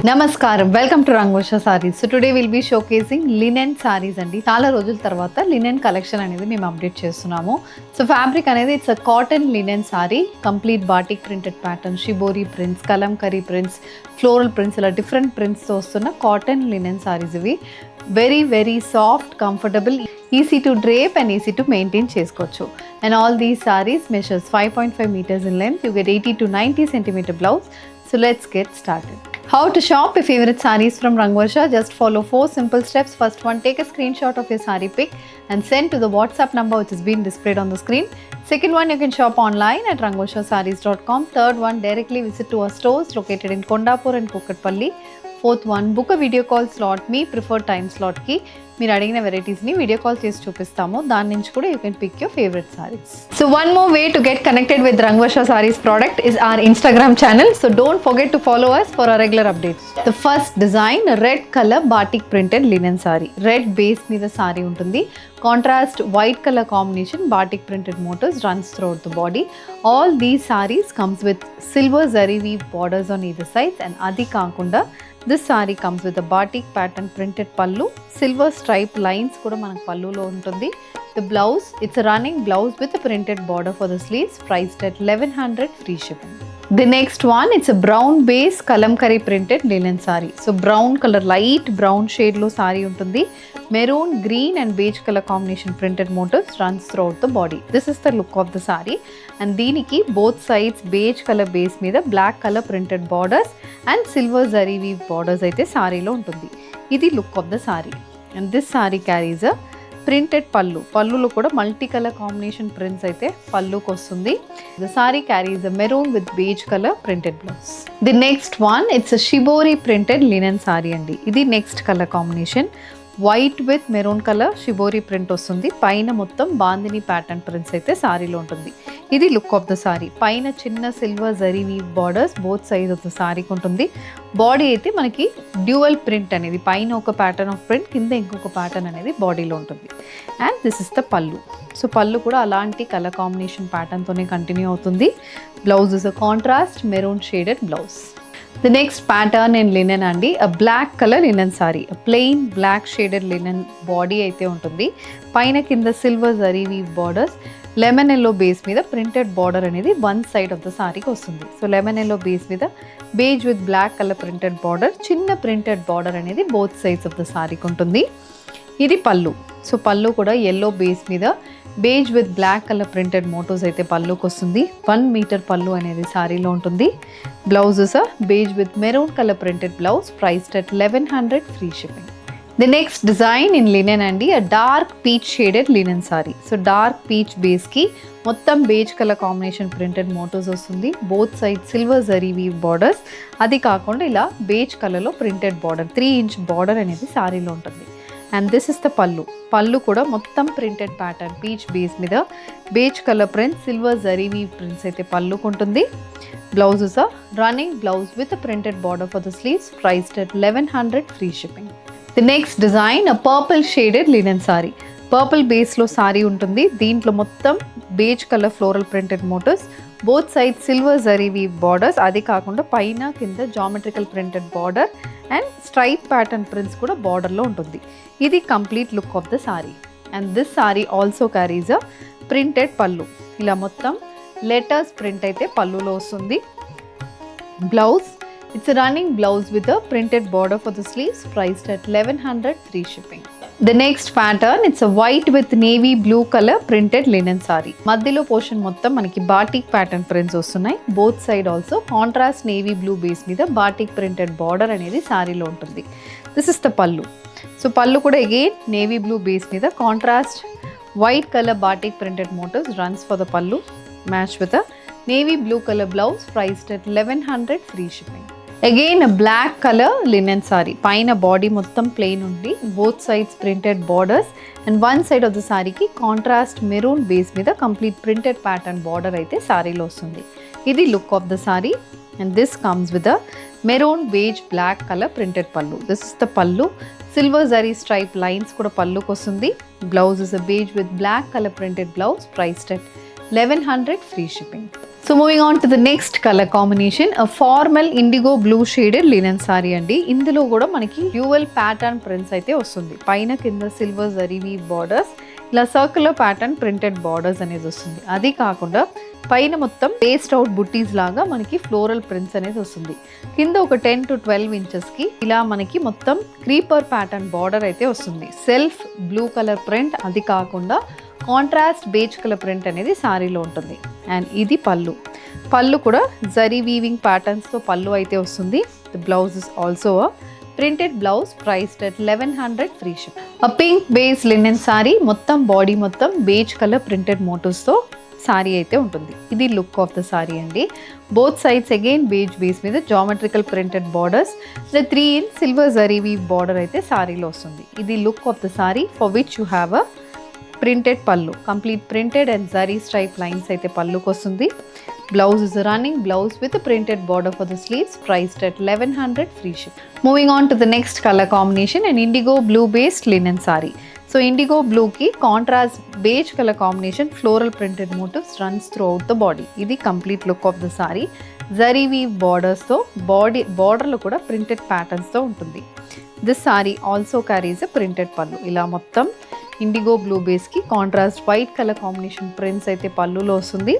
నమస్కారం, welcome to Rangavarsha saris. So today will be showcasing linen saris అండి. చాలా రోజుల తర్వాత లినెన్ కలెక్షన్ అనేది మేము అప్డేట్ చేస్తున్నాము. సో ఫ్యాబ్రిక్ అనేది it's a cotton linen sari, complete batik printed pattern, shibori prints, kalamkari prints, floral prints, ఇలా డిఫరెంట్ ప్రింట్స్తో వస్తున్న కాటన్ లినెన్ సారీస్ ఇవి. Very very soft, comfortable, easy to drape and easy to maintain చేసుకోవచ్చు. And all these saris measures 5.5 meters in length. You get 80 to 90 centimeter blouse. So let's get started. How to shop your favorite sarees from Rangvarsha? Just follow 4 simple steps. First one, take a screenshot of your saree pic and send to the WhatsApp number which is being displayed on the screen. Second one, you can shop online at rangvarshasarees.com. Third one, directly visit to our stores located in Kondapur and Kukatpalli. Fourth one, book a video call slot, me preferred time slot ki మీరు అడిగిన వెరైటీస్ని video call చేసి చూపిస్తాము. దాని నుంచి కూడా you can pick your favourite saris. So one more way to get connected with Rangavarsha saris product is our Instagram channel. So don't forget to follow us for our regular updates. The first design, red colour batik printed linen sari. Red base మీద సారీ ఉంటుంది. Contrast white colour combination batik printed motifs runs throughout the body. All these sarees comes with silver zari weave borders on either sides, and adi kaakunda this saree comes with a batik pattern printed pallu, silver stripe lines kuda manaku pallulo untundi. The blouse, it's a running blouse with a printed border for the sleeves, priced at 1100, free shipping. The next one, it's a brown base kalamkari printed linen saree. So brown color, light brown shade lo saree untundi. Maroon, green and beige color combination printed motifs runs throughout the body. This is the look of the saree, and deeniki both sides beige color base meeda black color printed borders and silver zari weave borders aithe saree lo untundi. Idi look of the saree, and this saree carries a printed pallu. Pallulo kuda multi color combination prints aithe palluku vastundi. The saree carries a maroon with beige color printed blouse. The next one, it's a shibori printed linen saree andi. Idi next color combination, white with maroon colour shibori print వస్తుంది. పైన మొత్తం bandhani pattern prints అయితే సారీలో ఉంటుంది. ఇది look of the sari. పైన చిన్న silver zari weave borders both side of the సారీకి ఉంటుంది. బాడీ అయితే మనకి డ్యూయల్ ప్రింట్ అనేది, పైన ఒక ప్యాటర్న్ ఆఫ్ ప్రింట్, కింద ఇంకొక ప్యాటర్న్ అనేది బాడీలో ఉంటుంది. And this is the pallu. So pallu కూడా అలాంటి కలర్ కాంబినేషన్ ప్యాటర్న్తోనే కంటిన్యూ అవుతుంది. Blouse is a contrast maroon shaded blouse. The next pattern in linen andi, a black color linen saree, a plain black shaded linen body aithe untundi. Paina kinda silver zari weave borders, lemon yellow base meeda printed border anedi one side of the saree ki vastundi. So lemon yellow base meeda beige with black color printed border, chinna printed border anedi both sides of the saree ki untundi. Idi pallu. So pallu kuda yellow base meeda beige with black colour printed motifs అయితే పల్లుకి వస్తుంది. 1 meter pallu అనేది సారీలో ఉంటుంది. Blouses beige with maroon colour printed blouse, priced at 1100, free shipping. The next design in linen అండి, a dark peach shaded linen sari. So dark peach బేస్కి మొత్తం beige colour combination printed motifs వస్తుంది. Both side silver zari weave borders. అది కాకుండా ఇలా beige కలర్లో printed border, 3 inch border అనేది సారీలో ఉంటుంది. అండ్ దిస్ ఇస్ ద పల్లు. పల్లు కూడా మొత్తం ప్రింటెడ్ ప్యాటర్న్ పీచ్ బేస్ మీద beige colour print, silver zari weave prints అయితే పల్లుకు ఉంటుంది. Blouses running blouse with printed border for the sleeves, priced at 1100, free shipping. The next design, a purple shaded linen sari. Purple బేస్లో సారీ ఉంటుంది. దీంట్లో మొత్తం beige colour floral printed motifs, both side silver zari weave borders. అది కాకుండా పైన కింద geometrical printed border and stripe pattern prints కూడా బార్డర్లో ఉంటుంది. ఇది complete look of the sari. And this sari also carries a printed పల్లు. ఇలా మొత్తం లెటర్స్ ప్రింట్ అయితే పల్లులో వస్తుంది. Blouse, it's running blouse with a printed border for the sleeves, priced at 1100, free shipping. The next pattern, it's a white with navy blue color printed linen saree. మధ్యలో portion మొత్తం మనకి batik pattern prints వస్తున్నాయి. Both side also contrast navy blue base మీద batik printed border అనేది సారీలో ఉంటుంది. This is the pallu. So pallu కూడా again navy blue base మీద contrast white colour batik printed motifs runs for the pallu, match with a navy blue colour blouse, priced at 1100, free shipping. Again black colour linen sari. పైన body మొత్తం plain ఉండి both sides printed borders, and one side of the సారీకి contrast maroon base మీద complete printed pattern border అయితే సారీలో వస్తుంది. ఇది look of the sari. And this comes with a maroon beige black colour printed pallu. This is the pallu. Silver zari stripe lines కూడా పల్లుకి వస్తుంది. Blouse is a beige with black colour printed blouse, priced at 1100, free shipping. So moving on to the next colour combination, formal IndiGo blue shaded linen sari అండి. ఇందులో కూడా మనకి dual pattern prints అయితే వస్తుంది. పైన కింద సిల్వర్ జరీ వీవ్ బార్డర్స్, ఇలా circular pattern printed borders అనేది వస్తుంది. అది కాకుండా పైన మొత్తం పేస్ట్ అవుట్ బుట్టీస్ లాగా మనకి ఫ్లోరల్ ప్రింట్స్ అనేది వస్తుంది. కింద ఒక 10 to 12 ఇంచెస్కి ఇలా మనకి మొత్తం క్రీపర్ ప్యాటర్న్ బార్డర్ అయితే వస్తుంది. సెల్ఫ్ బ్లూ కలర్ ప్రింట్, అది కాకుండా కాంట్రాస్ట్ బేజ్ కలర్ ప్రింట్ అనేది సారీలో ఉంటుంది. అండ్ ఇది పళ్ళు కూడా జరీ వీవింగ్ ప్యాటర్న్స్తో పళ్ళు అయితే వస్తుంది. The blouse is also printed blouse, priced at 1100 free ship. Pink base linen sari, మొత్తం బాడీ మొత్తం బేజ్ కలర్ ప్రింటెడ్ మోటివ్స్తో సారీ అయితే ఉంటుంది. ఇది లుక్ ఆఫ్ ద సారీ అండి. Both sides again beige base మీద geometrical printed borders, 3 in silver zari weave border అయితే సారీలో వస్తుంది. ఇది look of the sari, for which you have a printed pallu, complete printed and zari stripe lines అయితే పళ్ళుకి వస్తుంది. Blouse is running blouse with printed border for the sleeves, priced at 1100 free ship. Moving on to the next colour combination, and indigo blue based linen sari. So indigo బ్లూకి contrast beige colour combination floral printed motifs runs throughout the body. ఇది complete look of the sari. Zari weave బార్డర్స్తో బార్డర్లో కూడా printed ప్యాటర్న్స్తో ఉంటుంది. This sari also carries a printed pallu. ఇలా మొత్తం IndiGo blue బేస్కి contrast white colour combination prints అయితే పళ్ళులో వస్తుంది.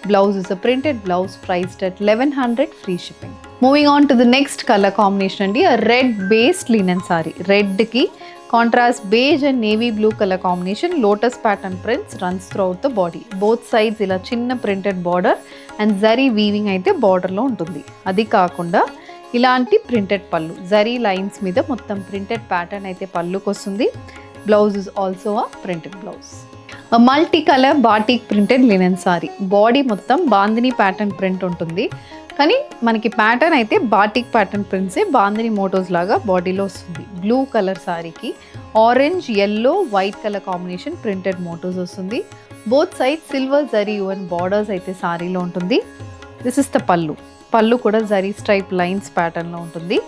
Blouse is a printed blouse, priced at 1100 free shipping. Moving on to the next colour combination అండి, రెడ్ బేస్డ్ లినెన్ సారీ. రెడ్కి contrast beige and navy blue colour combination lotus pattern prints runs throughout the body. Both sides ఇలా చిన్న printed border and zari weaving అయితే బార్డర్లో ఉంటుంది. అది కాకుండా ఇలాంటి ప్రింటెడ్ పళ్ళు, జరీ లైన్స్ మీద మొత్తం ప్రింటెడ్ ప్యాటర్న్ అయితే పళ్ళుకి వస్తుంది. Blouse is also a printed blouse. Multi colour batik printed linen sari. Body మొత్తం బాందిని ప్యాటర్న్ ప్రింట్ ఉంటుంది, కానీ మనకి ప్యాటర్న్ అయితే బాటిక్ ప్యాటర్న్ ప్రింట్సే బాందిని మోటోస్ లాగా బాడీలో వస్తుంది. బ్లూ కలర్ సారీకి orange yellow white colour combination printed motifs వస్తుంది. Both side silver zari woven borders అయితే సారీలో ఉంటుంది. దిస్ ఇస్ ద పళ్ళు కూడా జరీ స్ట్రైప్ లైన్స్ ప్యాటర్న్లో ఉంటుంది.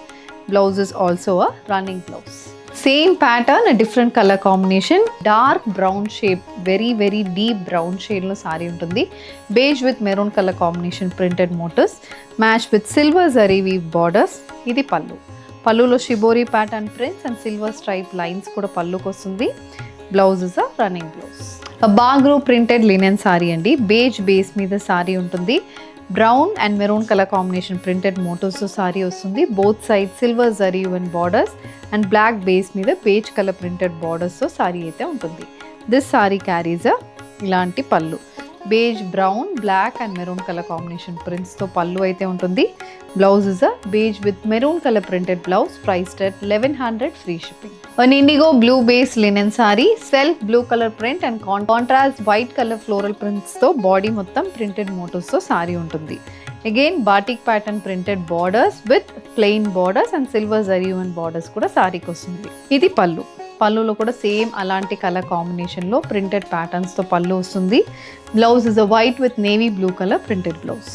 Blouse is also a running blouse. Same pattern, different colour combination, dark brown shape, very deep brown షేడ్లో సారీ ఉంటుంది. Beige with maroon colour combination printed motifs, match with silver zari weave borders. ఇది పళ్ళులో shibori pattern prints and silver stripe lines కూడా పళ్ళుకి వస్తుంది. Blouse is a running blouse. Bagru printed linen sari అండి. Beige base మీద సారీ ఉంటుంది. Brown and maroon colour combination printed మోటివ్స్తో సారీ వస్తుంది. Both side silver zari woven borders and black base మీద బేజ్ కలర్ ప్రింటెడ్ బార్డర్స్తో సారీ అయితే ఉంటుంది. దిస్ సారీ క్యారీస్ ఇలాంటి pallu, beige brown black and maroon colour combination ప్రింట్స్తో పళ్ళు అయితే ఉంటుంది. Blouse is a beige with maroon colour printed blouse, priced at 1100 free shipping. One indigo blue base linen sari, self blue colour print and contrast white colour floral ప్రింట్స్తో body మొత్తం printed మోటివ్స్తో sorry ఉంటుంది. Again batik pattern printed borders with plain borders and silver zari woven borders కూడా సారీకి వస్తుంది. ఇది పళ్ళులో కూడా సేమ్ అలాంటి కలర్ కాంబినేషన్లో ప్రింటెడ్ ప్యాటర్న్స్తో పళ్ళు వస్తుంది. Blouse is a white with navy blue colour printed blouse.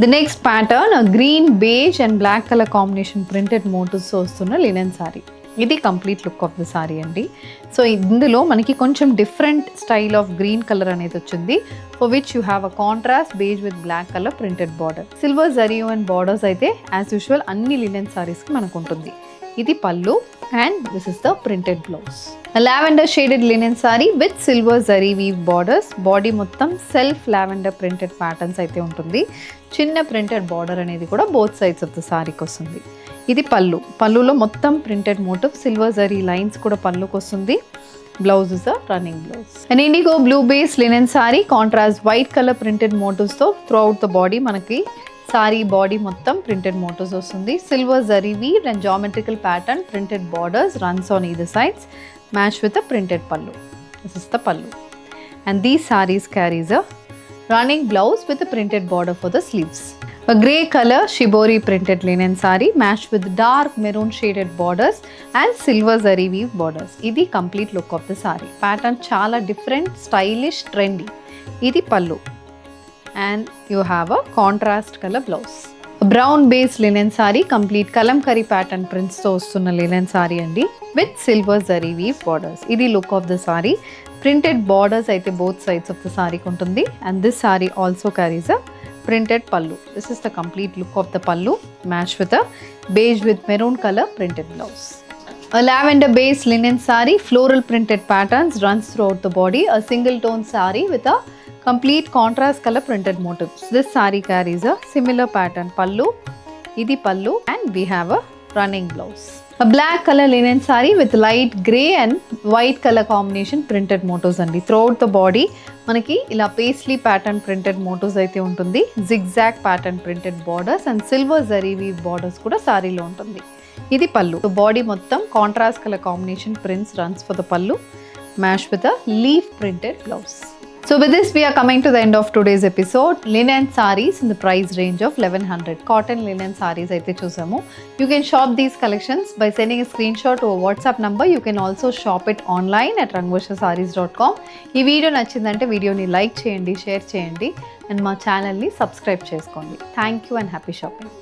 The next pattern, green beige and black colour combination printed motifs వస్తున్న లినెన్ సారీ. ఇది complete look of the sari అండి. సో ఇందులో మనకి కొంచెం different style of green colour అనేది వచ్చింది, for which you have a contrast beige with black colour printed border. Silver zari and borders అయితే as usual అన్ని లినెన్ సారీస్కి మనకు ఉంటుంది. ఇది pallu and this is the printed blouse. Lavender shaded linen sari with silver zari weave borders. Body మొత్తం self lavender printed patterns అయితే ఉంటుంది. చిన్న ప్రింటెడ్ బార్డర్ అనేది కూడా బోత్ సైడ్స్ ఆఫ్ ద సారీకి వస్తుంది. ఇది పళ్ళులో మొత్తం printed motif, silver zari lines కూడా పళ్ళుకి వస్తుంది. Blouse is a running blouse. And indigo blue base linen sari, contrast white colour printed మోటివ్స్తో త్రూ అవుట్ ద బాడీ మనకి సారీ బాడీ మొత్తం ప్రింటెడ్ మోటివ్స్ వస్తుంది. Silver zari weave and geometrical pattern printed borders runs on either sides, match with a printed pallu. This is the pallu. And these sarees carries a running blouse with a printed border for the sleeves. A grey color shibori printed linen saree matched with dark maroon shaded borders and silver zari weave borders. Idi complete look of the saree. Pattern chala different, stylish, trendy. Idi pallu. And you have a contrast color blouse. A brown base linen sari, complete kalamkari pattern ప్రింట్స్తో వస్తున్న linen sari అండి, with silver zari weave borders. ఇది look of the sari. Printed borders అయితే both sides of the సారీకి ఉంటుంది. And this sari also carries a printed pallu. This is the complete look of the pallu, matched with a beige with maroon color printed blouse. A lavender base linen saree, floral printed patterns runs throughout the body. A single tone saree with a complete contrast color printed motifs. This saree carries a similar pattern pallu. Idi pallu, and we have a running blouse. A black color linen saree with light grey and white color combination printed motifs andi. Throughout the body మనకి ఇలా paisley pattern printed motifs అయితే ఉంటుంది. Zigzag pattern printed borders and silver zari weave borders కూడా సారీలో ఉంటుంది. ఇది pallu. Body మొత్తం contrast colour combination prints runs for the pallu, match with a leaf printed blouse. So with this we are coming to the end of today's episode. Linen sarees in the price range of 1100. Cotton linen sarees aithe chusamu. You can shop these collections by sending a screenshot to a WhatsApp number. You can also shop it online at rangvarshasarees.com. Ee video nachindante video ni like cheyandi, share cheyandi, and ma channel ni subscribe cheskondi. Thank you and happy shopping.